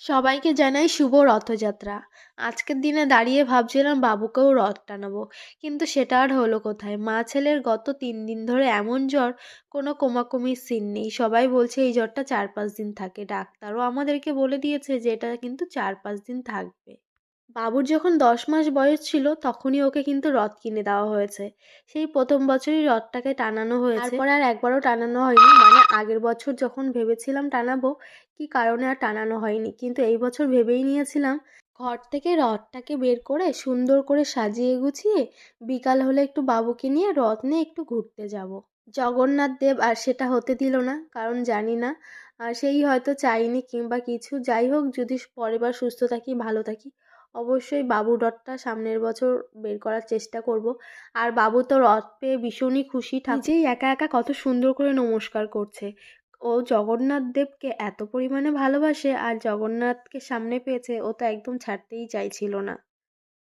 সবাইকে জানাই শুভ রথযাত্রা। আজকের দিনে দাঁড়িয়ে ভাবছিলাম বাবুকেও রথ টানাবো, কিন্তু সেটা আর হলো কোথায়। মা ছেলের গত 3 দিন ধরে এমন জ্বর, কোনো কোমাকুমির সিন নেই। সবাই বলছে এই জ্বরটা 4-5 দিন থাকে, ডাক্তারও আমাদেরকে বলে দিয়েছে যে এটা কিন্তু 4-5 দিন থাকবে। বাবুর যখন 10 মাস বয়স ছিল তখনই ওকে কিন্তু রথ কিনে দেওয়া হয়েছে। সেই প্রথম বছরই রথটাকে টানানো হয়েছে, তারপর আর একবারও টানানো হয়নি। মানে আগের বছর যখন ভেবেছিলাম টানাবো, কি কারণে আর টানানো হয়নি, কিন্তু এই বছর ভেবেই নিয়েছিলাম ঘর থেকে রথটাকে বের করে সুন্দর করে সাজিয়ে গুছিয়ে বিকাল হলে একটু বাবুকে নিয়ে রথ নিয়ে একটু ঘুরতে যাব। জগন্নাথ দেব আর সেটা হতে দিল না, কারণ জানি না, আর সেই হয়তো চাইনি কিংবা কিছু। যাই হোক, যদি পরের বার সুস্থ থাকি, ভালো থাকি, অবশ্যই বাবুর রথটা সামনের বছর বের করার চেষ্টা করব। আর বাবু তো রথ পেয়ে ভীষণই খুশি, নিজেই একা একা কত সুন্দর করে নমস্কার করছে। ও জগন্নাথ দেবকে এত পরিমাণে ভালোবাসে, আর জগন্নাথকে সামনে পেয়েছে, ও তো একদম ছাড়তেই চাইছিল না।